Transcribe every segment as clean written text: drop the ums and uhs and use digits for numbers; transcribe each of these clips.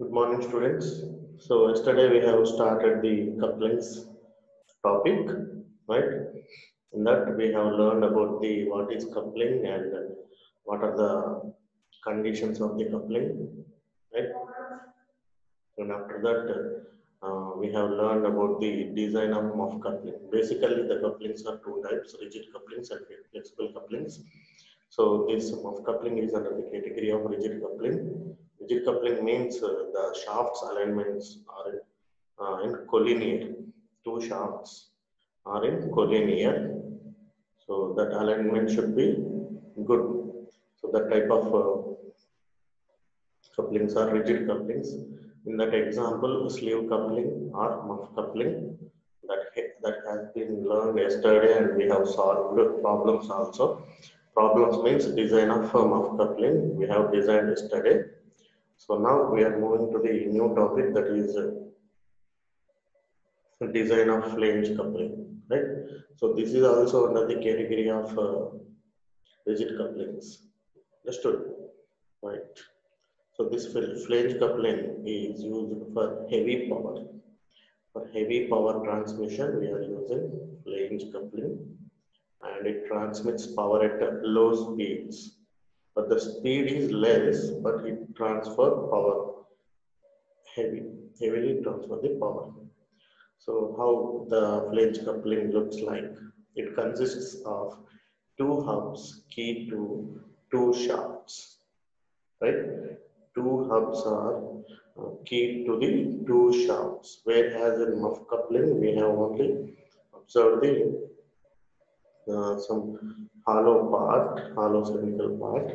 Good morning, students. So yesterday we have started the couplings topic, right? In that we have learned about the what is coupling and what are the conditions of the coupling, right? And after that, we have learned about the design of muff coupling. Basically, the couplings are two types: rigid couplings and flexible couplings. So this muff coupling is under the category of rigid coupling. Rigid coupling means the shafts alignments are in collinear. Two shafts are in collinear. So that alignment should be good. So that type of couplings are rigid couplings. In that example, sleeve coupling or muff coupling that has been learned yesterday, and we have solved problems also. Problems means design of muff coupling we have designed yesterday. So now we are moving to the new topic, that is design of flange coupling, right? So this is also under the category of rigid couplings. Understood? Right. So this flange coupling is used for heavy power. For heavy power transmission, we are using flange coupling, and it transmits power at low speeds. But the speed is less, but it transfer power heavily transfer the power. So how the flange coupling looks like? It consists of two hubs keyed to two shafts, right? Two hubs are keyed to the two shafts, whereas in muff coupling we have only observed the some hollow cylindrical part,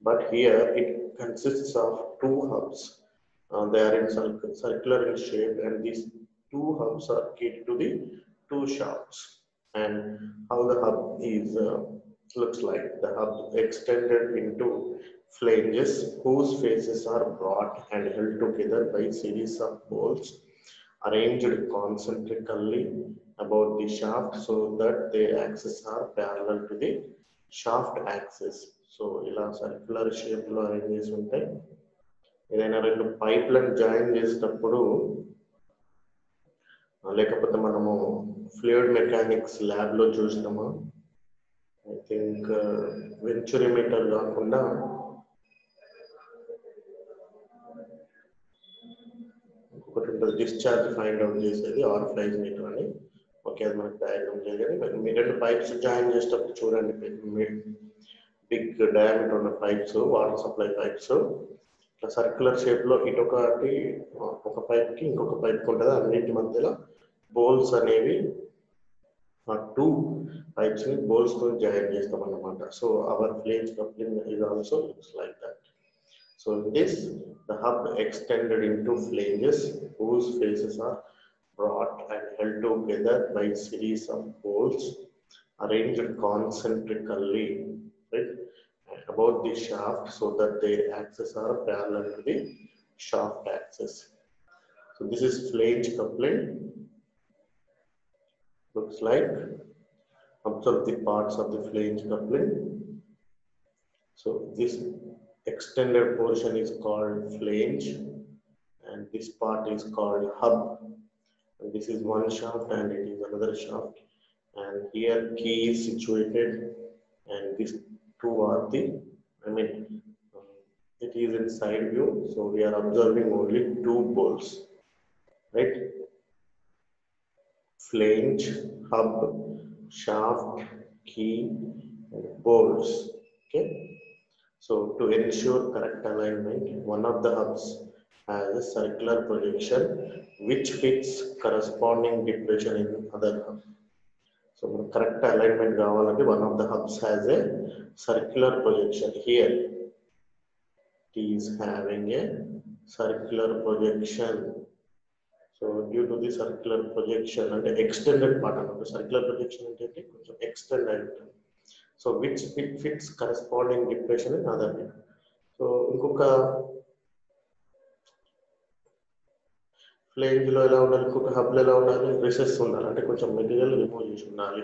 but here it consists of two hubs. They are in circular in shape, and these two hubs are keyed to the two shafts. And how the hub is looks like: the hub extended into flanges whose faces are brought and held together by series of bolts arranged concentrically about the shaft so that their axes are parallel to the shaft axis. So ఇలా circular shape లో arrange చేసి ఉంటాయి. ఏదైనా రెండు పైప్లను join చేసేటప్పుడు, లేకపోతే మనము fluid mechanics lab లో చూసినామా, ఐ థింక్ వెంచురిమీటర్ కాకుండా ఒకటి ఉంటుంది, డిశ్చార్జ్ ఫైండ్ అవుట్ చేసేది ఆర్ ఫ్లైజ్ మీటర్ అని. ఓకే, అది మనకు డయాగ్రామ్ చేయగలి. మీ రెండు పైప్స్ జాయిన్ చేసేటప్పుడు చూడండి, బిగ్ డయామీటర్ ఉన్న పైప్స్, వాటర్ సప్లై పైప్స్ ఇట్లా సర్క్యులర్ షేప్ లో ఇటొకటి ఒక పైప్ కి ఇంకొక పైప్ కి ఉంటుంది. అన్నింటి మధ్యలో బోల్స్ అనేవి టూ పైప్స్ ని బోల్స్ తో జాయిన్ చేస్తాం అన్నమాట. So our fledge coupling is also looks like that. So in this, the hub extended into flanges whose faces are brought and held together by series of bolts arranged concentrically, right, about the shaft so that their axes are parallel to the shaft axis. So this is flange coupling. Looks like. Observe the parts of the flange coupling. So this extended portion is called flange, and this part is called hub. And this is one shaft and it is another shaft, and here key is situated, and these two are the, it is in side view, so we are observing only two bolts, right? Flange, hub, shaft, key, and bolts. Okay, so to ensure correct alignment, one of the hubs has a circular projection which fits corresponding depression in other hub. So correct alignment kavalante, one of the hubs has a circular projection. Here it is having a circular projection. So due to the circular projection and the extended part of the circular projection ante koncham extend ayuntadi. So which fits corresponding depression in other hub. So inkoka flange లో ఎలా ఉండాలి, ఇంకొక hub లో ఎలా ఉండాలి, రిసెస్ ఉండాలి, అంటే కొంచెం మెటీరియల్ రిమూవ్ చేసి ఉండాలి.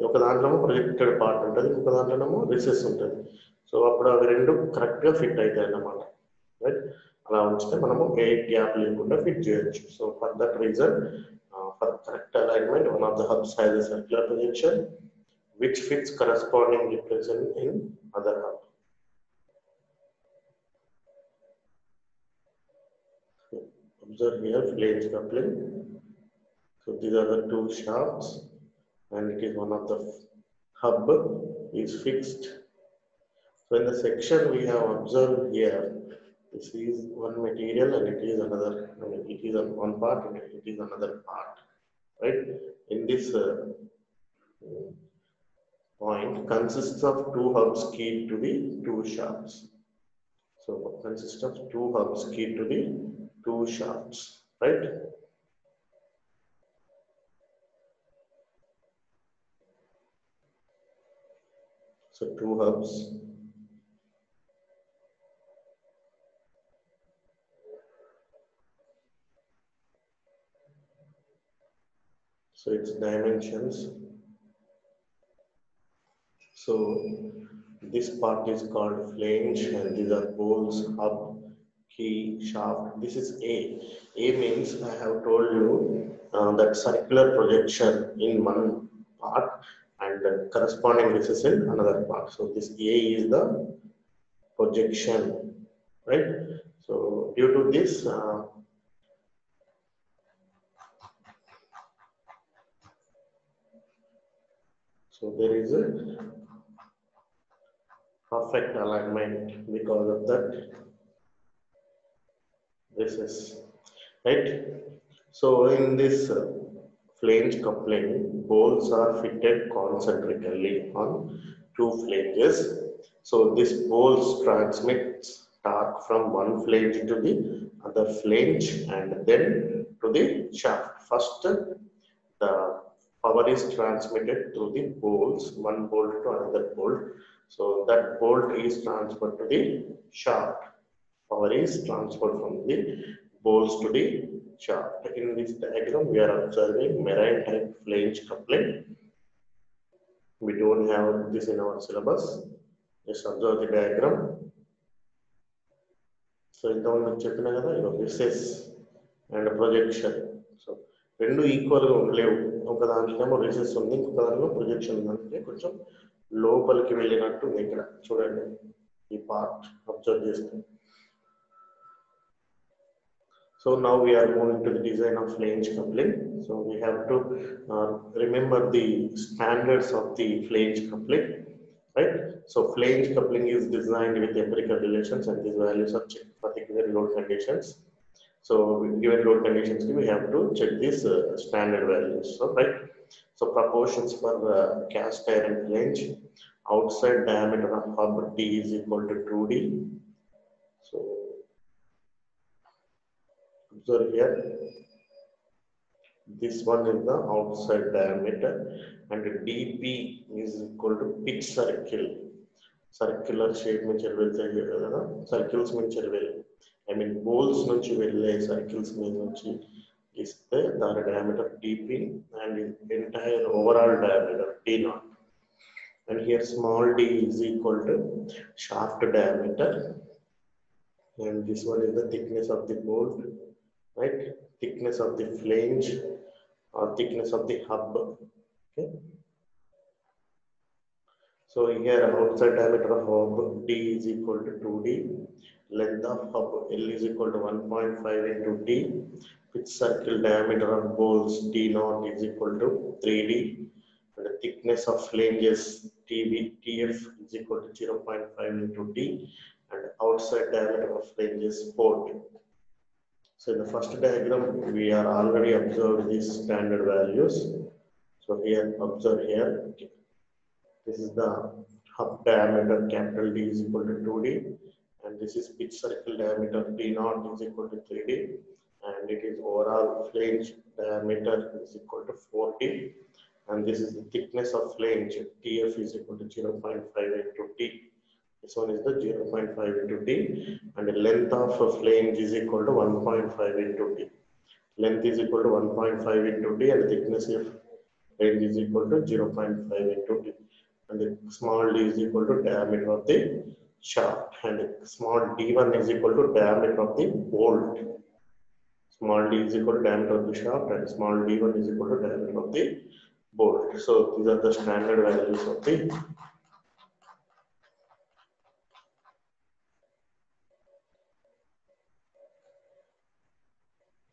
ఒక దాంట్లో ప్రొజెక్టెడ్ పార్ట్ ఉంటుంది, ఇంకొక దాంట్లోనేమో రిసెస్ ఉంటుంది. సో అప్పుడు అవి రెండు కరెక్ట్ గా ఫిట్ అవుతాయి అన్నమాట, రైట్? అలా ఉంచితే మనము ఎయిర్ గ్యాప్ లేకుండా ఫిట్ చేయొచ్చు. So for that reason for correct alignment one of the hubs has a circular projection which fits correspondingly present in other hub. So observe here flange coupling. So these are the two shafts and it is one of the hub is fixed. So in the section we have observed here, this is one material and it is another, I mean it is on one part and it is another part, right? In this point consists of two hubs keyed to the two shafts. So consists of two hubs keyed to the two shafts, right? So two hubs. So its dimensions. So this part is called flange and these are poles, hub, key, shaft. This is A. A means I have told you that circular projection in one part and corresponding resistance in another part. So this A is the projection, right? So due to this so there is a perfect alignment because of that. This is right. So in this flange coupling, poles are fitted concentrically on two flanges. So this poles transmits torque from one flange to the other flange and then to the shaft. First, the power is transmitted through the poles, one bolt to another bolt. So that bolt is transferred to the shaft. Power is transferred from the poles to the shaft. In this diagram, we are observing marine type flange coupling. We don't have this in our syllabus. Just observe the diagram. So in the one చెప్పిన కదా recess and projection. So రెండు equal గా ఉండలేవు. ఒక దాంట్లో recess ఉంది, ఇంకొక దాంట్లో ప్రొజెక్షన్ ఉంది. అంటే కొంచెం లోపలికి వెళ్ళినట్టు ఉంది ఇక్కడ చూడండి. ఈ పార్ట్ అబ్జర్వ్ చేస్తే. So now we are moving to the design of flange coupling. So we have to remember the standards of the flange coupling, right? So flange coupling is designed with empirical relations and these values are checked for the given load conditions. So given load conditions, we have to check these standard values. So right. So proportions for cast iron flange, outside diameter of hub D is equal to 2D. So observe here, this one is the outside diameter and dp is equal to pitch circle. Circular shape నుంచి వెళ్తాయి కదా, circles నుంచి వెళ్ళి, I mean poles నుంచి వెళ్ళే circles మీద నుంచి ఇస్తే దాని diameter dp and entire overall diameter d0. And here small d is equal to shaft diameter and this one is the thickness of the bolt, right? Thickness of the flange or thickness of the hub. Okay. So here outside diameter of hub D is equal to 2D. Length of hub L is equal to 1.5 into D. Pitch circle diameter of bolts D0 is equal to 3D. And the thickness of flanges TF is equal to 0.5 into D. And outside diameter of flanges 4D. So in the first diagram, we are already observed these standard values. So here, observe here, this is the hub diameter capital D is equal to 2D and this is pitch circle diameter D0 is equal to 3D and it is overall flange diameter is equal to 4D and this is the thickness of flange TF is equal to 0.5 into D. This one is the 0.5 into D and the length of a flange is equal to 1.5 into D. Length is equal to 1.5 into D and the thickness of flange is equal to 0.5 into D. And the small d is equal to diameter of the shaft, and small d1 is equal to diameter of the bolt. Small d is equal to diameter of the shaft and small d1 is equal to diameter of the bolt. So these are the standard values of the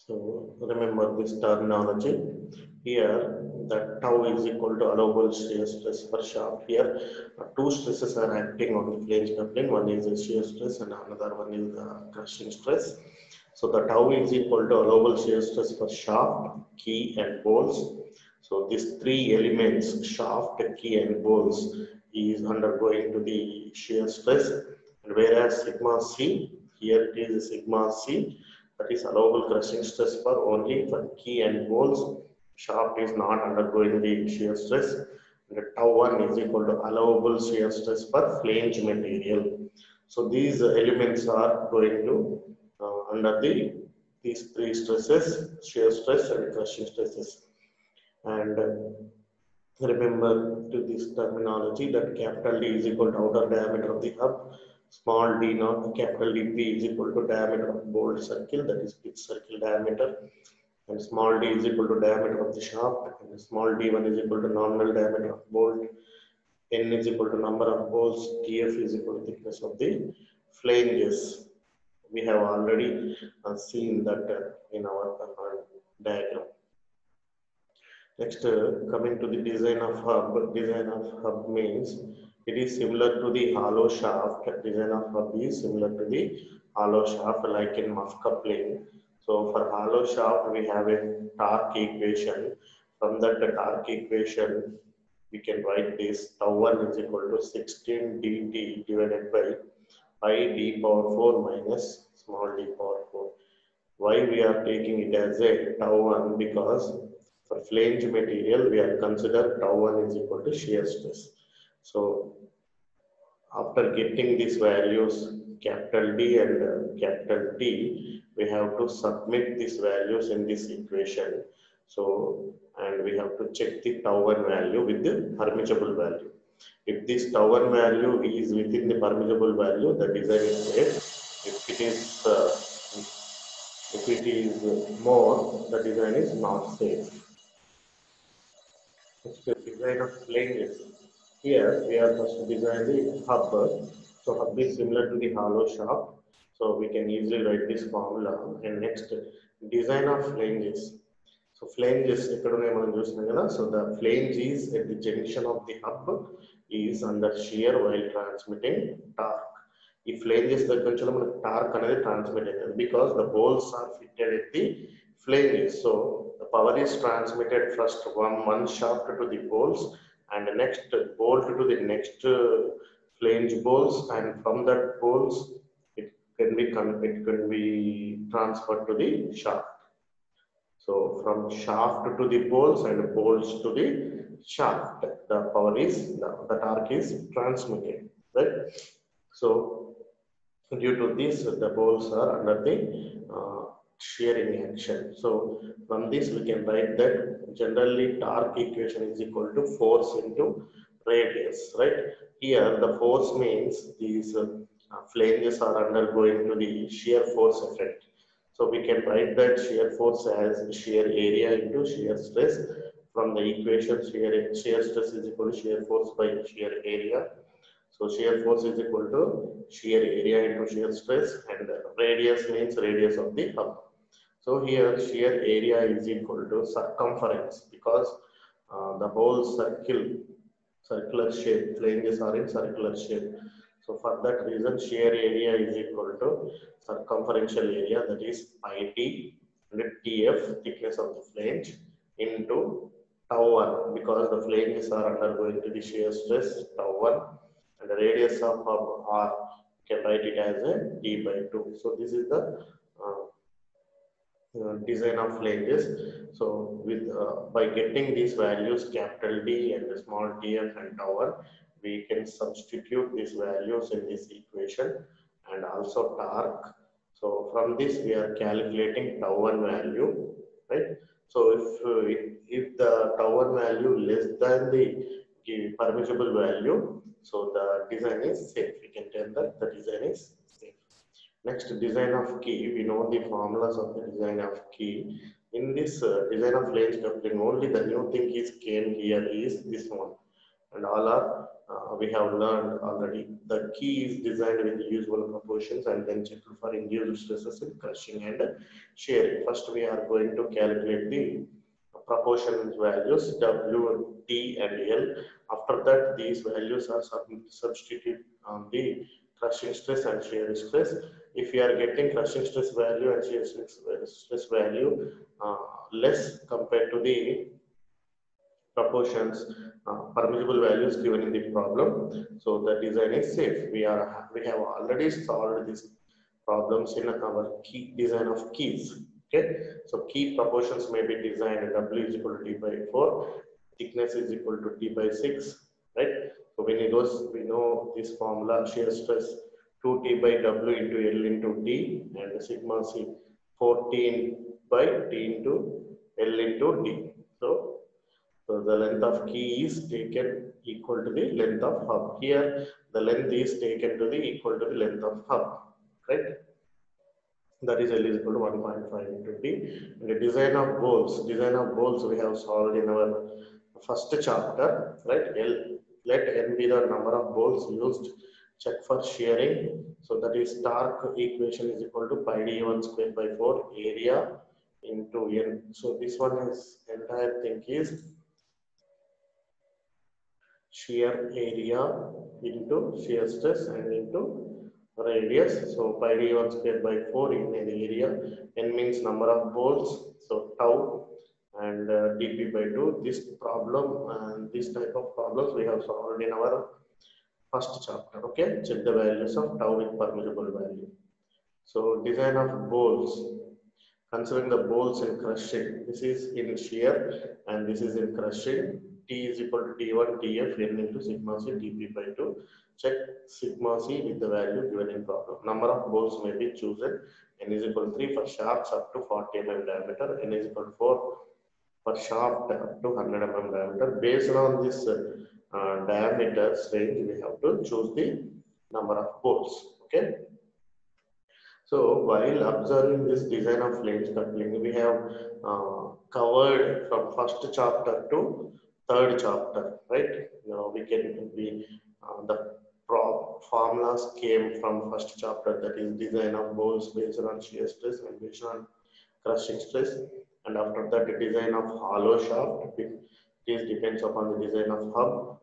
So remember this terminology. Here the tau is equal to allowable shear stress per shaft. Here two stresses are acting on the flange coupling. One is the shear stress and another one is the crushing stress. So the tau is equal to allowable shear stress per shaft, key and bolts. So these three elements, shaft, key and bolts, is undergoing to the shear stress. And whereas sigma c, here it is sigma c, that is allowable crushing stress for only for key and bolts. Shaft is not undergoing the shear stress. And tau 1 is equal to allowable shear stress for flange material. So these elements are going to under these three stresses, shear stress and crushing stresses. And remember to this terminology that capital D is equal to outer diameter of the hub, small d naught, capital DP is equal to diameter of bolt circle, that is pitch circle diameter, and small d is equal to diameter of the shaft, and small d1 is equal to nominal diameter of bolt, n is equal to number of bolts, tf is equal to thickness of the flanges. We have already seen that in our diagram. Next, coming to the design of hub. Design of hub means it is similar to the hollow shaft. Design of hub is similar to the hollow shaft, like in muff coupling. So for hollow shaft, we have a torque equation. From that torque equation, we can write this tau 1 is equal to 16 dt divided by pi d power 4 minus small d power 4. Why we are taking it as a tau 1? Because for flange material, we are considered tau 1 is equal to shear stress. So after getting these values, capital D and capital T, we have to submit these values in this equation. So, and we have to check the tau 1 value with the permissible value. If this tau 1 value is within the permissible value, the design is safe. If it is more, the design is not safe. Next, design of flanges. Here we are first to design the hub. So hub is similar to the hollow shaft. So we can easily write this formula. And next, design of flanges. So flanges, so the flange is at the junction of the hub is under shear while transmitting torque. If flanges దగ్గర మనకు torque అనేది transmit అవుతుంది because the bolts are fitted at the flanges. So the power is transmitted first one shaft to the bolts and next bolt to the next flange bolts, and from that bolts it can be transferred to the shaft. So from shaft to the bolts and bolts to the shaft, the power is the torque is transmitted, right? So due to this, the bolts are under the shearing action. So from this we can write that generally torque equation is equal to force into radius, right? Here the force means these flanges are undergoing to the shear force effect. So we can write that shear force as shear area into shear stress. From the equation, shear stress is equal to shear force by shear area. So shear force is equal to shear area into shear stress, and radius means radius of the hub. So here shear area is equal to circumference because the whole circular shape, flanges are in circular shape. So for that reason, shear area is equal to circumferential area, that is pi t, and tf, thickness of the flange, into tau 1 because the flanges are undergoing to the shear stress tau 1, and the radius of hub r, you can write it as a d by 2. So this is the design of flanges. So with by getting these values capital D and small tf and tau 1, we can substitute these values in this equation and also torque. So from this we are calculating tau 1 value, right? So if the tau 1 value less than the permissible value, So the design is safe. We can tell that the design is safe. Next, design of key. We know the formulas of the design of key. In this design of flange coupling, only the new thing is came here is this one, and all are we have learned already. The key is designed with the usual proportions and then checked for induced stresses in crushing and shearing. First, we are going to calculate the proportions values W, T, and L. After that, these values are substituted on the crushing stress and shear stress. If we are getting crushing stress value and shear stress value less compared to the proportions, permissible values given in the problem, so the design is safe. We have already solved these problems in our key design of keys. Okay, so key proportions may be designed W is equal to T by 4, thickness is equal to T by 6, right? So we know this formula, shear stress 2T by W into L into T, and sigma C 14 by T into L into D. So the length of key is taken equal to the length of hub. Here the length is taken to the equal to the length of hub, right? That is L is equal to 1.5 into T. And the design of bolts we have solved in our first chapter, right? Let N be the number of bolts used. Check for shearing. So that is torque equation is equal to pi d1 square by 4 area into N. So this one is entire thing is shear area into shear stress and into radius. So pi d1 square by 4 in the area. N means number of bolts. So tau and dp by 2. This problem and this type of problems we have solved in our first chapter. Okay, check the values of tau with permissible value. So design of bolts. Considering the bolts in crushing, this is in shear and this is in crushing. T is equal to T1 TF N into sigma C dP by 2. Check sigma C with the value given in problem. Number of bolts may be chosen. N is equal to 3 for shafts up to 40 mm diameter. N is equal to 4 for shaft up to 100 mm diameter. Based on this diameters range, we have to choose the number of bolts. Okay. So while observing this design of flange coupling, we have covered from first chapter to third chapter, right? The formulas came from first chapter, that is design of bolts based on shear stress and based on crushing stress, and after that the design of hollow shaft. This depends upon the design of hub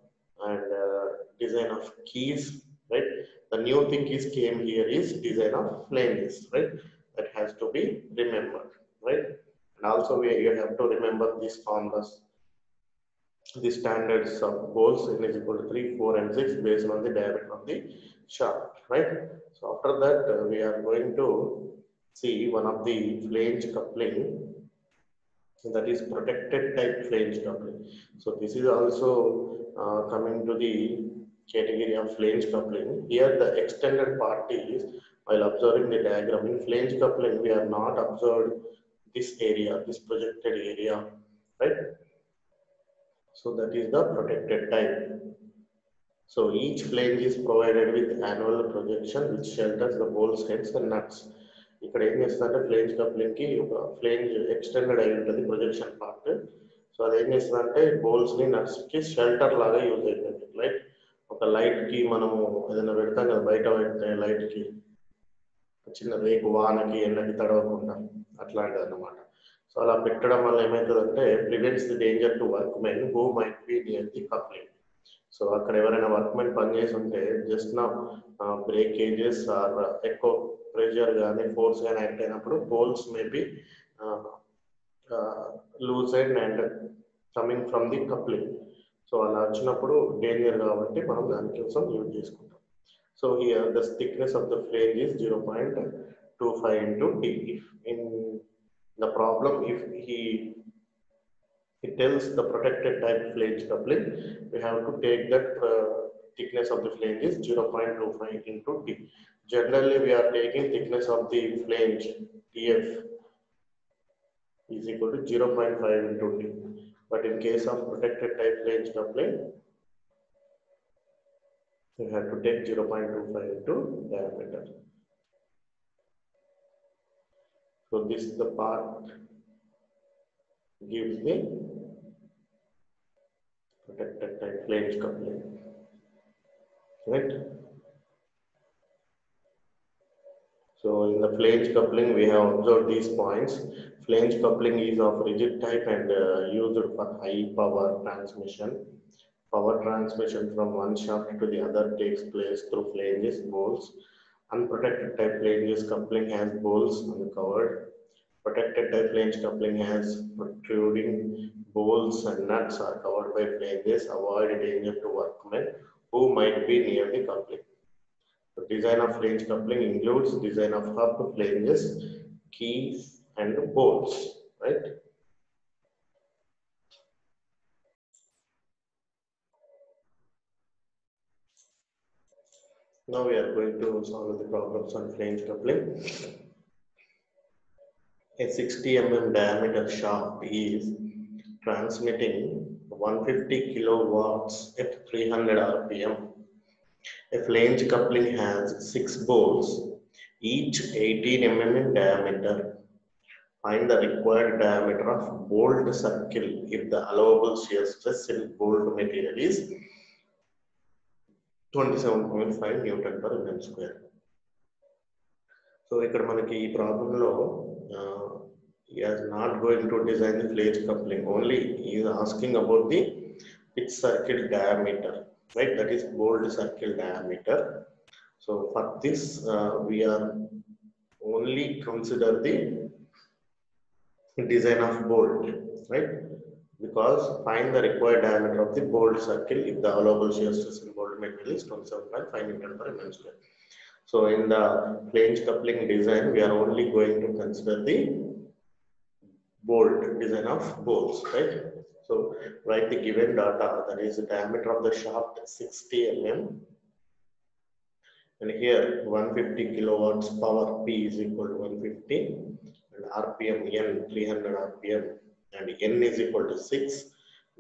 and design of keys, right? The new thing is came here is design of flanges, right? That has to be remembered, right? And also you have to remember these formulas, the standards of bolts. N is equal to 3, 4, and 6 based on the diameter of the shaft, right? So after that we are going to see one of the flange coupling, that is protected type flange coupling. So this is also coming to the category of flange coupling. Here the extended part is, while observing the diagram in flange coupling, we are not observed this area, this projected area, right? So that is the protected type. So each flange is provided with annual projection which shelters the bolts, heads and nuts. ఇక్కడ ఏం చేస్తుందంటే flange coupling కి ఒక flange extended అయి ఉంటుంది projection part. So అది ఏం చేస్తుందంటే బోల్స్ ని నట్స్ కి షెల్టర్ లాగా యూజ్ అవుతుంది. లైక్ ఒక లైట్ కి మనము ఏదైనా పెడతాం కదా, బయట పెడితే లైట్ కి చిన్న రేకు వానకి ఎండకి తడవకుండా, అట్లాంటిది అన్నమాట. సో అలా పెట్టడం వల్ల ఏమవుతుందంటే prevents the danger to work men who might be near the coupling. So అక్కడ ఎవరైనా వర్క్మెన్ పనిచేసి ఉంటే జస్ట్ నా బ్రేకేజెస్ ఆర్ ఎక్కువ ప్రెషర్ కానీ ఫోర్స్ కానీ యాక్ట్ అయినప్పుడు poles maybe loose and coming from the coupling. So అలా వచ్చినప్పుడు డేంజర్ కాబట్టి మనం దానికోసం యూజ్ చేసుకుంటాం. So here the thickness of the flange is 0.25 into D. If in the problem, if it tells the protected type flange coupling, we have to take that thickness of the flange is 0.25 into D. Generally, we are taking thickness of the flange TF is equal to 0.5 into D. But in case of protected type flange coupling, You have to take 0.25 into diameter. So this is the part gives the protected type flange coupling, right? So in the flange coupling, we have observed these points. Flange coupling is of rigid type and used for high power transmission. Power transmission from one shaft to the other takes place through flanges, bolts. Unprotected type flanges coupling has bolts uncovered. Protected type flange coupling has protruding bolts and nuts are covered by flanges. Avoid danger to workmen who might be near the coupling. The design of flange coupling includes design of hub, flanges, keys, and bolts, right? Now we are going to solve the problems on flange coupling. A 60 mm diameter shaft is transmitting 150 kilowatts at 300 rpm. A flange coupling has 6 bolts, each 18 mm in diameter. Find the required diameter of bolt circle if the allowable shear stress in bolt material is 27.5 Newton per mm square. So ఇక్కడ మనకి ఈ problem లో he is not going to design the flange coupling, only he is asking about the pitch circle diameter, right? That is bolt circle diameter. So for this we are only consider the design of bolt, right? Because find the required diameter of the bolt circle if the allowable shear stress in bolt material is 27.5 Newton per mm square. So in the flange coupling design, we are only going to consider the bolt design of bolts, right? So write the given data, that is the diameter of the shaft 60 mm, and here 150 kilowatts power P is equal to 150, and RPM N 300 RPM, and N is equal to 6,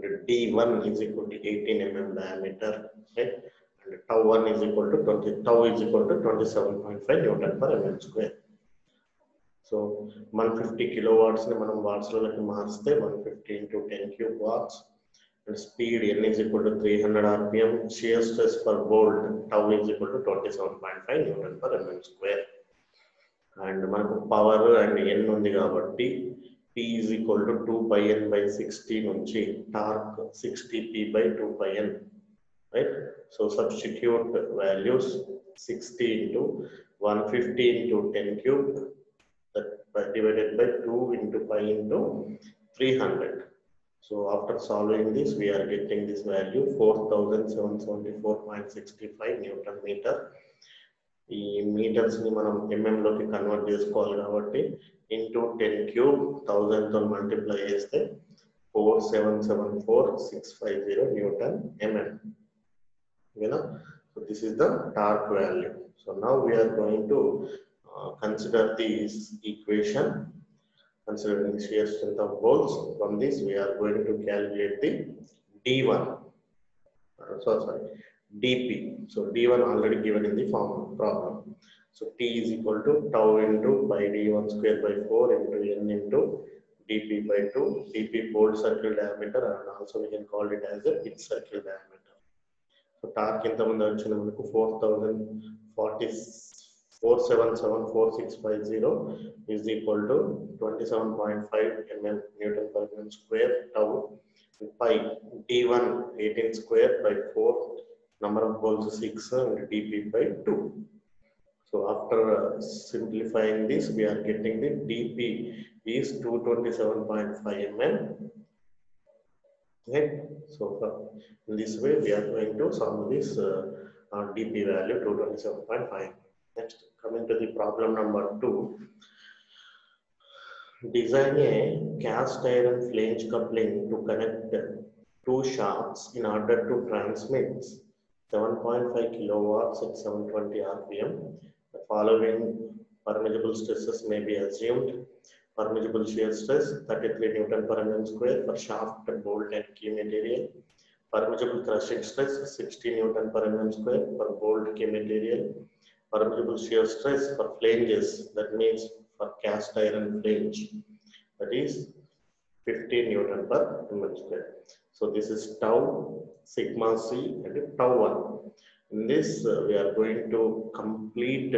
and D1 is equal to 18 mm diameter, right? And tau 1 is equal to 27.5 Newton per mm square. So 150 kilowatts ni manam watts lo marste 150 into 10 cube watts, and speed N is equal to 300 rpm. Shear stress per bolt tau is equal to 27.5 Newton per mm square. And manaku power and N undi kabatti P is equal to 2 pi N by 60 nunchi torque 60 P by 2 pi N, right? So substitute values 60 into 150 into 10 cube, that divided by 2 into pi into 300. So after solving this, we are getting this value 4774.65 Newton meter. ఈ metres ని మనం mm లోకి convert చేసుకోవాలి కాబట్టి into 10 cube 1000 తో multiply చేస్తే 4774650 Newton mm. You know, so this is the torque value. So now we are going to consider this equation, considering shear strength of bolts. From this we are going to calculate the D1, dP. So D1 already given in the form problem. So T is equal to tau into pi D1 square by 4 into N into dP by 2. dP bolt circle diameter, and also we can call it as a pitch circle diameter. So torque ఎంత ముందు వచ్చింది మనకు 4774650 is equal to 27.5 mm Newton per mm square tau, pi D1 18 square by 4, number of bolts 6, and dP by 2. So after simplifying this, we are getting the dP is 227.5 mm. Right? So in this way, we are going to solve this dP value 227.5. Next, coming to the problem number 2. Design a cast iron flange coupling to connect 2 shafts in order to transmit 7.5 kilowatts at 720 rpm. The following permeable stresses may be assumed. Permeable shear stress 33 Newton per mm square for shaft, bolt, and key material. Permissible crushing stress 60 Newton per mm square for bolt K material. Permissible shear stress for flanges, that means for cast iron flange, that is 50 Newton per mm square. So this is tau, sigma c, and tau 1. In this, we are going to complete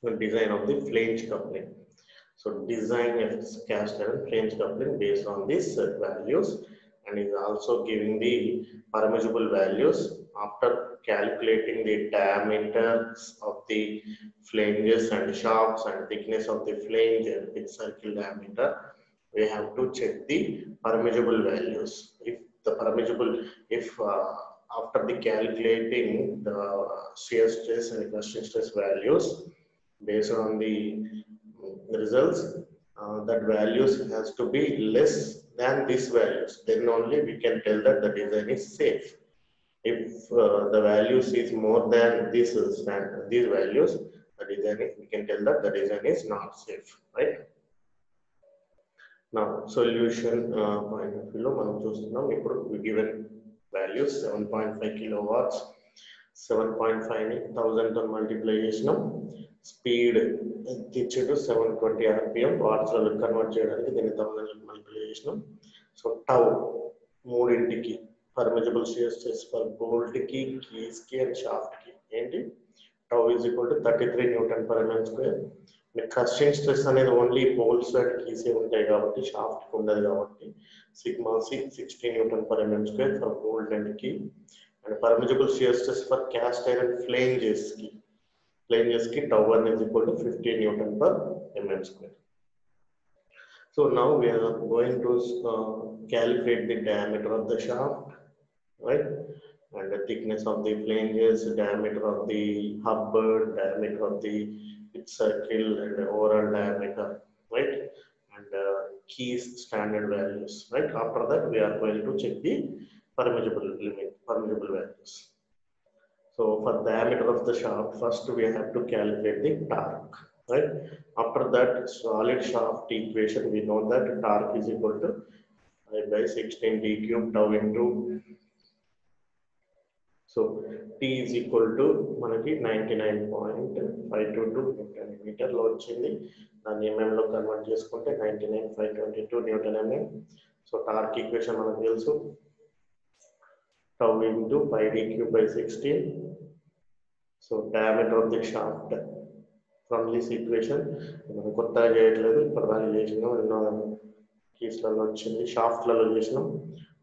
the design of the flange coupling. So design a cast iron flange coupling based on these values, and is also giving the permissible values after calculating the diameters of the flanges and shafts and thickness of the flange and pitch circle diameter. We have to check the permissible values. If the permissible, if after the calculating the shear stress and crushing stress values based on the results, that values has to be less than these values, then only we can tell that the design is safe. If the values is more than these values, the design is, we can tell that the design is not safe, right? Now solution point of view మనం చూస్తున్నాం. ఇప్పుడు given values 7.5 kilowatts, 7.5 ని 1000 తో multiply చేసినాం. Speed ఇచ్చేటు 720 rpm, watts లో convert చేయడానికి దీన్ని 1000 తో మల్టిప్లై చేసినాం. సో టౌ మూడింటికి permissible shear stress for bolt కి, కీస్ కి అండ్ షాఫ్ట్ కి ఏంటి, tau is equal to 33 newton per mm square. Crushing stress అనేది ఓన్లీ బోల్ట్స్ అండ్ కీసే ఉంటాయి కాబట్టి షాఫ్ట్ కి ఉండదు కాబట్టి sigma c 60 newton per mm square for bolt and key. And permissible shear stress for cast iron flanges కి tau 1 is equal to 50 Newton per mm square. So now we are going to calculate the diameter of the shaft, right? And the thickness of the flanges, diameter of the hub, diameter of the pitch circle, and the overall diameter, right? And keys standard values, right? After that, we are going to check the permissible limit, permissible values. So for diameter of the shaft, first we have to calculate the torque, right? After that, solid shaft equation, we know that torque is equal to 5 by 16 d cube tau into, so T is equal to మనకి 99.522 Newton meter లో వచ్చింది. దాన్ని mm లో convert చేసుకుంటే 99,522 Newton mm. So torque equation మనకు తెలుసు, tau into pi d cube by 16. So diameter of the shaft from this equation, మనం కొత్తగా చేయట్లేదు, ఇప్పటిదాకా చేసినాం, ఎన్నో కేసులలో వచ్చింది, షాఫ్ట్లలో చేసినాం.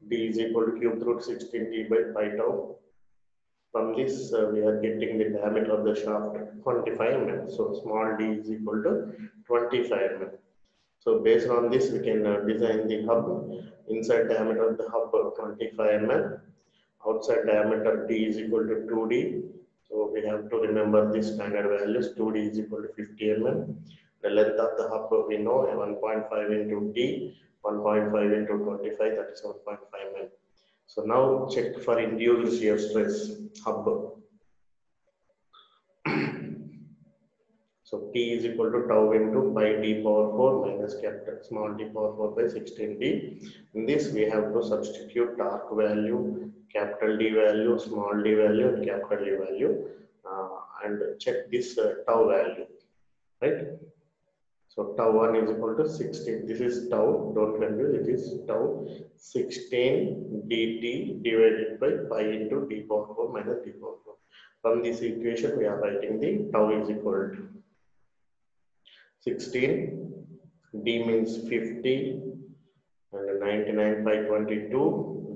d is equal to cube root 16t by pi tau. From this we are getting the diameter of the shaft 25 mm. So small d is equal to 25 mm. So based on this we can design the hub. Inside diameter of the hub 25 mm. Outside diameter d is equal to 2d. So we have to remember the standard values. 2d is equal to 50 mm. The length of the hub we know 1.5 into d, 1.5 into 25, that is 1.5 mm. So now check for induced shear stress hub. So T is equal to tau into pi d power 4 minus capital small d power 4 by 16d. In this we have to substitute torque value, capital D value, small d value, and capital D value, and check this tau value, right? So tau 1 is equal to 16. This is tau, don't confuse, it is tau 16 dt divided by pi into d power 4 minus d power 4. From this equation we are writing the tau is equal to 16, d means 50, and 99/22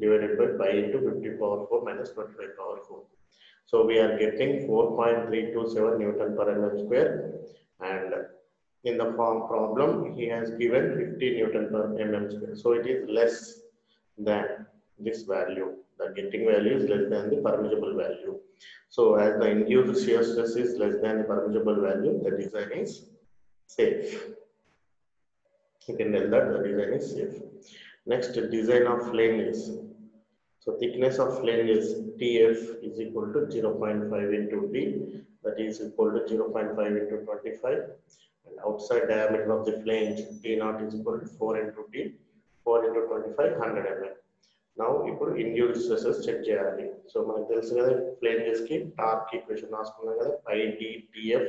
divided by pi into 50 power 4 minus 25 power 4. So we are getting 4.327 Newton per mm square, and in the form problem he has given 50 Newton per mm square. So it is less than this value. The getting value is less than the permissible value. So as the induced shear stress is less than the permissible value, the design is safe. You can tell that the design is safe. Next, design of flanges. So thickness of flanges TF is equal to 0.5 into D, that is equal to 0.5 into 25. And outside diameter of the flange T0 is equal to 4 into D, 4 into 25, 100 mm. Now ఇప్పుడు induced stresses check చేయాలి. So మనకు తెలుసు కదా flanges కి torque equation రాసుకున్నాం కదా, pi d tf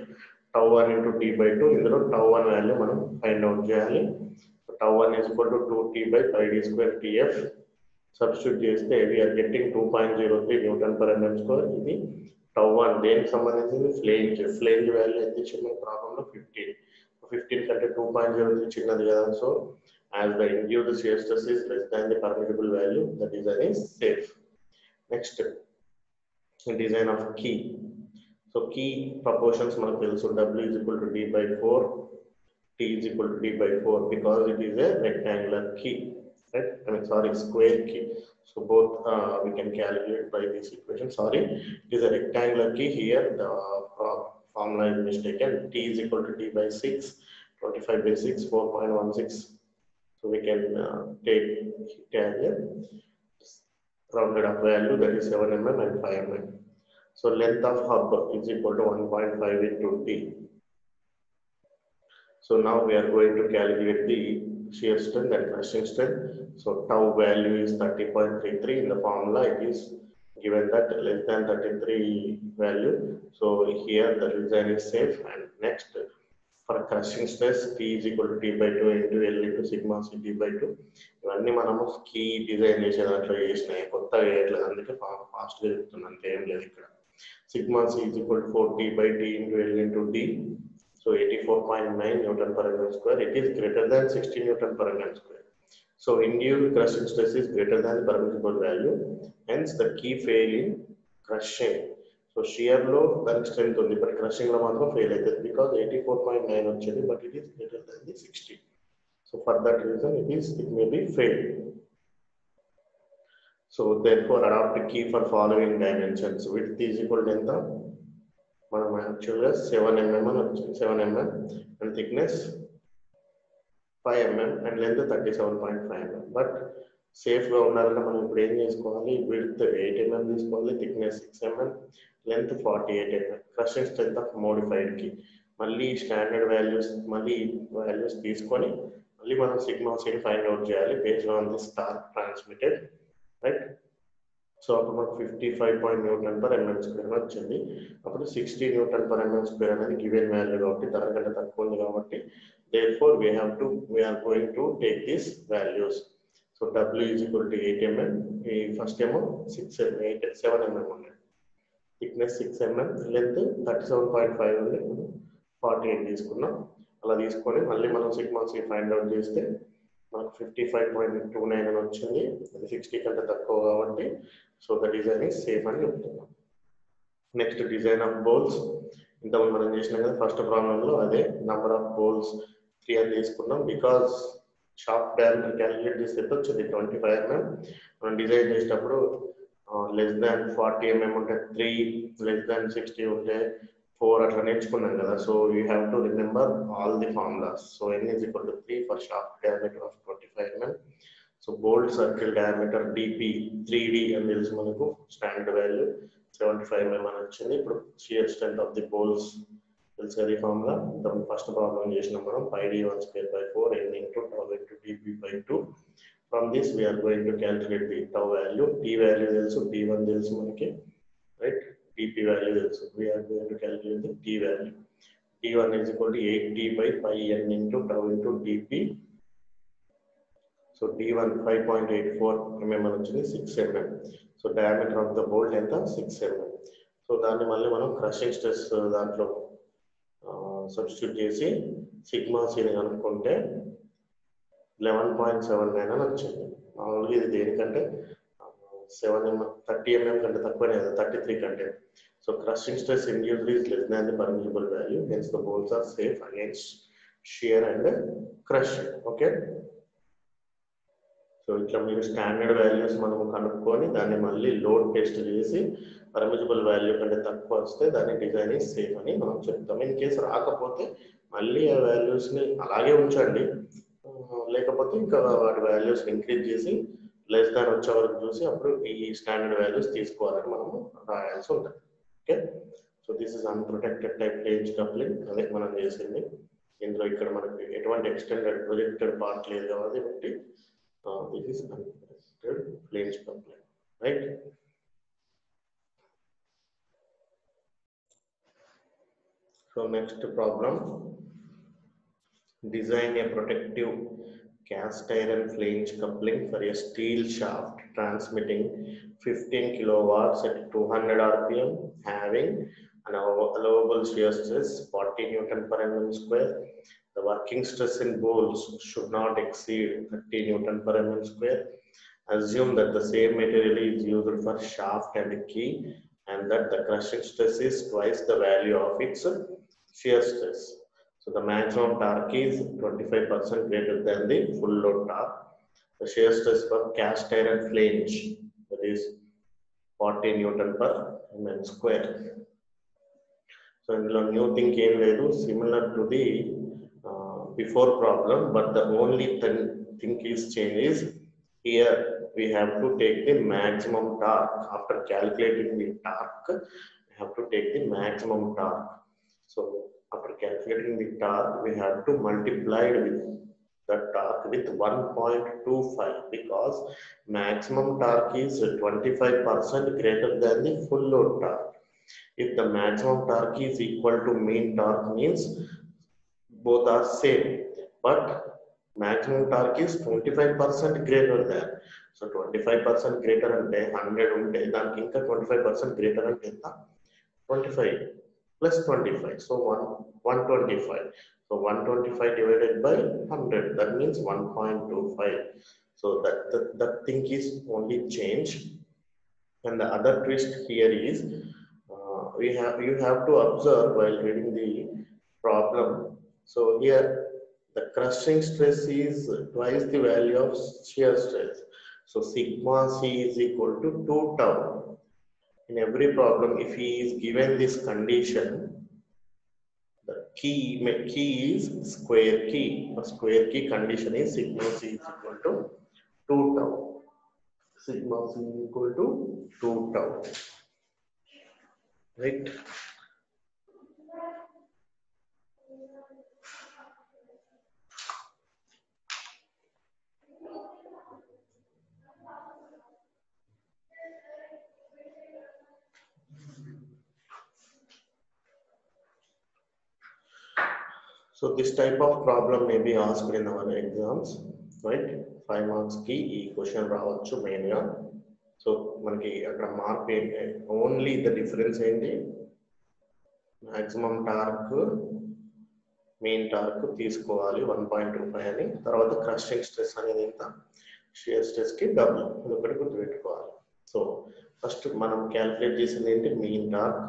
tau 1 into t by 2. ఇందులో tau 1 value మనం ఫైండ్ అవుట్ చేయాలి. Tau 1 is equal to 2t by pi d square tf. Substitute చేస్తే we're getting 2.03 newton per mm square. ఇది tau 1 దేనికి సంబంధించింది? Flange value ఎంత ఇచ్చింది ప్రాబ్లంలో 15. 15 కంటే 2.03 చిన్నది కదా. So as the induced shear stress is less than the permissible value, the design is safe. Next, design of key. So key proportions manaku telusu, W is equal to D by 4, T is equal to D by 4 because it is a rectangular key, right? I mean sorry, square key. So both we can calculate by this equation. Sorry, it is a rectangular key. Here the formula is mistaken. T is equal to D by 6, 25 by 6, 4.16. So we can take it as a rounded up value, that is 7 mm and 5 mm. So length of hub is equal to 1.5 into T. So now we are going to calculate the shear strength and crushing strength. So tau value is 30.33. In the formula it is given that less than 33 value. So here the design is safe. And next, for crushing stress, P is equal to T by 2 into L into sigma C D by 2. ఇవన్నీ మనము key design చేసే దాంట్లో చేసినాయి, కొత్తగా వేయట్లేదు, అందుకే ఫాస్ట్గా చెప్తున్నాను, అంతే ఏం లేదు ఇక్కడ. Sigma C is equal to 4T by T into L into D. So 84.9 Newton per mm square. It is greater than 60 Newton per mm square. So induced crushing stress is greater than the permissible value. Hence the key fail in crushing. So shear లో దానికి strength ఉంది, but crushing లో మాత్రం fail అవుతుంది because 84.9 వచ్చింది, but it is greater than the 60. So for that reason it may be failed. So therefore adopt a key for following dimensions. Width is equal to ఎంత? మనం యాక్చువల్గా 7 mm అని వచ్చింది, 7 mm and thickness 5 mm and length 37.5 mm. But సేఫ్గా ఉండాలంటే మనం ఇప్పుడు ఏం చేసుకోవాలి? విడ్త్ 8 mm తీసుకోవాలి, thickness 6 mm, length 48 mm. Crushing strength of మోడిఫైడ్కి మళ్ళీ స్టాండర్డ్ వాల్యూస్ తీసుకొని మళ్ళీ మనం సిగ్మా సిని ఫైండ్ అవుట్ చేయాలి based on this torque transmitted, right? So అప్పుడు మనకు 55 న్యూటన్ పర్ ఎంఎం స్క్వేర్ వచ్చింది. అప్పుడు 60 న్యూటన్ పర్ ఎంఎం స్క్వేర్ అనేది గివెన్ వాల్యూ కాబట్టి దానికంటే తక్కువ ఉంది కాబట్టి therefore we are going to take these values. So W is equal to 8 mm. First ఏమో 7 mm ఉంది, థిక్నెస్ 6 mm, లెంత్ 37.5 ఉంది, 48 తీసుకున్నాం. అలా తీసుకొని మళ్ళీ మనం సిగ్మా సి ఫైండ్ అవుట్ చేస్తే మనకు 55.29 అని వచ్చింది. అది 60 కంటే తక్కువ కాబట్టి so the design is safe అని చెప్తున్నాం. Next design of bolts. ఇంతకుముందు మనం చేసినాం కదా ఫస్ట్ ప్రాబ్లంలో, అదే నంబర్ ఆఫ్ బోల్స్ 3 అని తీసుకున్నాం బికాస్ షాఫ్ట్ డయామీటర్ క్యాలిక్యులేట్ చేస్తే వచ్చింది 25 mm. మనం డిజైన్ చేసేటప్పుడు లెస్ దాన్ 40 mm ఉంటే 3, లెస్ దాన్ 60 ఉంటే 4 అట్లా నేర్చుకున్నాం కదా. So you have to remember all the formulas. So n is equal to 3 for shaft diameter of 25 mm. So bolt circle diameter DP 3D అని తెలుసు మనకు, స్టాండర్డ్ వాల్యూ 75 mm అని వచ్చింది. ఇప్పుడు షియర్ స్ట్రెంత్ ఆఫ్ ది బోల్స్ తెలుసు కదా ఈ formula. First problem చేసినాం మనం, πd1 square by 4 n into tau into dp by 2. From this we are going to calculate the tau value. T value తెలుసు, T1 తెలుసు మనకి, right? dp value తెలుసు. We are going to calculate the T value. T1 is equal to 8T by pi n into tau into dp. So T1 5.84 mm అని వచ్చింది, 6 mm. So diameter of the bolt ఎంత? 6 mm. So దాన్ని మళ్ళీ మనం crushing stress దాంట్లో substitute చేసి sigma సిని కనుక్కుంటే 11.79 అని వచ్చింది. మామూలుగా ఇది దేనికంటే 30 mm కంటే తక్కువనే కదా, 33 కంటే. So crushing stress induced is less than the permissible value, hence the bolts are safe against shear and crushing. Okay, so ఇట్లా మీరు స్టాండర్డ్ వాల్యూస్ మనము కనుక్కొని దాన్ని మళ్ళీ లోడ్ టెస్ట్ చేసి పర్మిసిబుల్ వాల్యూ కంటే తక్కువ వస్తే దాని డిజైన్ ఈజ్ సేఫ్ అని మనం చెప్తాం. ఇన్ కేసు రాకపోతే మళ్ళీ ఆ వాల్యూస్ని అలాగే ఉంచండి, లేకపోతే ఇంకా వాటి వాల్యూస్ ఇంక్రీజ్ చేసి లెస్ దాన్ వచ్చే వరకు చూసి అప్పుడు ఈ స్టాండర్డ్ వాల్యూస్ తీసుకోవాలని మనము రాయాల్సి ఉంటుంది. Okay, so this is unprotected type flange coupling, అదే మనం చేసింది. ఇందులో ఇక్కడ మనకి ఎటువంటి ఎక్స్టెండెడ్ ప్రొజెక్టెడ్ పార్ట్ లేదు కాబట్టి this is unprotected flange coupling, right? So next problem, design a protective cast iron flange coupling for a steel shaft transmitting 15 kilowatts at 200 rpm, having an allowable shear stress 40 Newton per mm square. The working stress in bolts should not exceed 30 Newton per mm square. Assume that the same material is used for shaft and key and that the crushing stress is twice the value of its shear stress. So the maximum torque is 25% greater than the full load torque. The shear stress for cast iron flange, that is 40 Newton per mm square. So ఇందులో new thing ఏం లేదు, similar to the before problem, but the only thing is changed is here we have to take the maximum torque. After calculating the torque, we have to take the maximum torque. So after calculating the torque, we have to multiply it with the torque with 1.25 because maximum torque is 25% greater than the full load torque. If the maximum torque is equal to mean torque, means both are same, but maximum torque is 25% greater than. So 25% greater ante 100 unte daniki inka 25% greater ante enta 25 plus 25, so 125. So 125 divided by 100, that means 1.25. So that thing is only change. And the other twist here is you have to observe while reading the problem. So here the crushing stress is twice the value of shear stress. So sigma c is equal to 2 tau. In every problem, if he is given this condition, the key is square key. The square key condition is sigma c is equal to 2 tau. Sigma c is equal to 2 tau. Right? So this type of problem may be asked in our exams, right? 5 marks ki ee question raavachu main ga. So manaki akkada mark only the difference enti maximum torque mean torque తీసుకోవాలి 1.25 అని, తర్వాత crushing stress అనేది ఎంత, shear stress కి double, ఇది ఒకటి గుర్తుపెట్టుకోవాలి. So first మనం క్యాలిక్యులేట్ చేసింది ఏంటి, mean torque.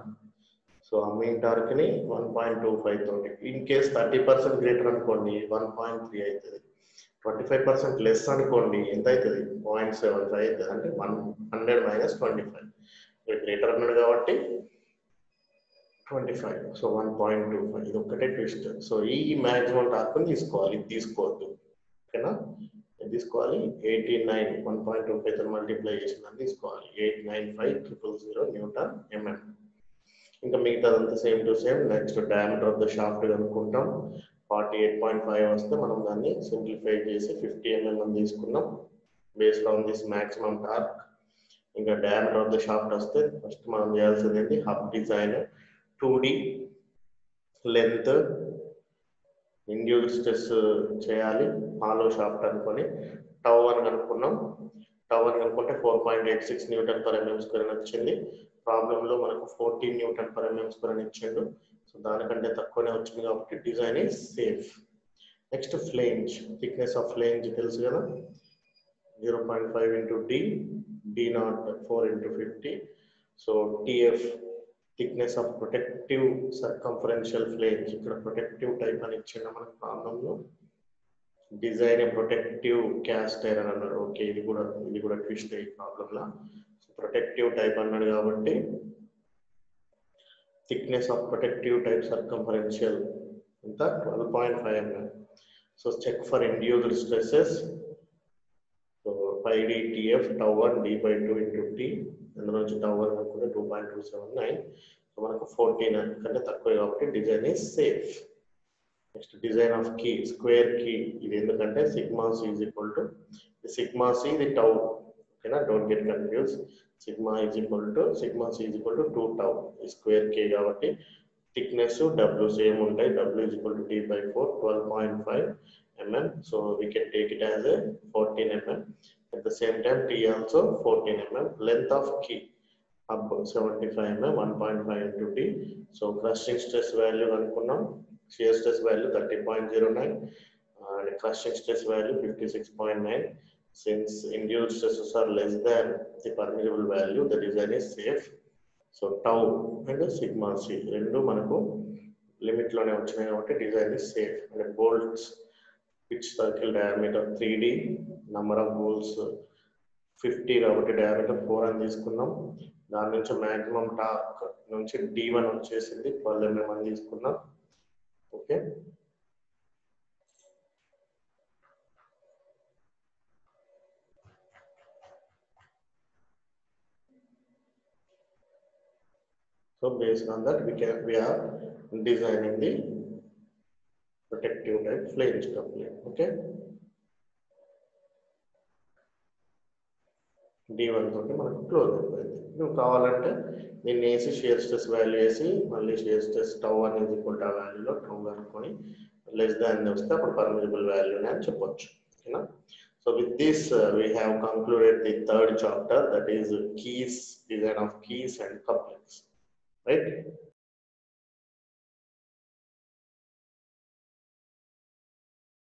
సో ఆ మెయిన్ టార్క్ ని 1.25 తోటి, ఇన్ కేస్ 30% గ్రేటర్ అనుకోండి 1.3 అవుతుంది, 25% లెస్ అనుకోండి ఎంత అవుతుంది 0.75 అవుతుంది, అంటే 100 మైనస్ 25. గ్రేటర్ అన్నాడు కాబట్టి 25, సో 1.25, ఇది ఒక్కటే ట్విస్ట్. సో ఈ మాక్సిమం టార్క్ తీసుకోవాలి, ఇది తీసుకోవద్దు, ఓకేనా? ఇది తీసుకోవాలి 89 1.25 తో మల్టిప్లై చేసిందని తీసుకోవాలి, 895,000 న్యూటన్ ఎంఎం. ఇంకా మిగతాదంతా same to same. Next diameter of the shaft కనుక్కుంటాం, 48.5 వస్తే మనం దాన్ని సింప్లిఫై చేసి 50 mm అని తీసుకున్నాం based on this maximum torque. ఇంకా డయామీటర్ ఆఫ్ ద షాఫ్ట్ వస్తే ఫస్ట్ మనం చేయాల్సింది ఏంటి, hub design 2D length induced stress చేయాలి, హాలో షాఫ్ట్ అనుకొని టౌ అని కనుక్కున్నాం. టౌ అని కనుక్కుంటే 4.86 న్యూటన్ పర్ ఎంఎం స్క్వేర్ అని వచ్చింది. ప్రాబ్లంలో మనకు 14 న్యూటన్ పర్ ఎంఎం స్క్వేర్ అని ఇచ్చిండు, సో దానికంటే తక్కువనే వచ్చింది కాబట్టి design is safe. Next flange, thickness of flange తెలుసు కదా, 0.5 into D, D0 4 into 50. So TF thickness of protective circumferential flange, ఇక్కడ ప్రొటెక్టివ్ టైప్ అని ఇచ్చిండు మనకు ప్రాబ్లంలో. డిజైన్ ప్రొటెక్టివ్ క్యాస్ట్ ఐరన్ అన్నాడు, ఓకే ఇది కూడా ట్విస్ట్ ఈ ప్రాబ్లంలో. ప్రొటెక్టివ్ టైప్ అన్నాడు కాబట్టి thickness of protective type circumferential ఎంత 12.5 mm. So check for induced stresses, so 5D TF τ1 D/2 into T, అందులో నుంచి τ1 అనుకుంటే 2.279, సో మనకు 14 కంటే తక్కువ కాబట్టి design is safe. Next design of key, square key, ఇది ఎందుకంటే sigma c is equal to sigma c ఇది tau Okay, don't get confused. Sigma is equal to sigma c is equal to 2 tau square k కాబట్టి thickness w same ఉంటాయి. W is equal to d by 4 12.5 mm, so we can take it as a 14 mm. At the same time t also 14 mm. Length of key up 75 mm 1.5 into d. So crushing stress value అనుకున్నాం, shear stress value 30.09 and crushing stress value 56.9. Since induced stresses are less than the permissible value, the design is safe. So tau and sigma c రెండు మనకు limit లోనే వచ్చినాయి కాబట్టి design is safe. And bolts pitch circle diameter 3d, number of bolts 50 కాబట్టి diameter 4 అని తీసుకున్నాం. దాని నుంచి మాక్సిమం టార్క్ నుంచి d1 వచ్చేసింది 12 mm అని తీసుకున్నాం. Okay, so based on that we are designing the protective type flange coupling. Okay, d1 తోటి మనకు క్లోజ్ అయిపోయింది. నువ్వు కావాలంటే దీన్ని వేసి షియర్ స్ట్రెస్ వాల్యూ వేసి మళ్ళీ షియర్ స్ట్రెస్ టౌ అనేది ఈక్వల్ టు ఆ వాల్యూలో టౌ అనుకొని లెస్ దాన్ వస్తే అప్పుడు పర్మిసిబుల్ వాల్యూ అని చెప్పొచ్చు. ఓకేనా? So with this we have concluded the third chapter, that is keys, design of keys and couplings, right?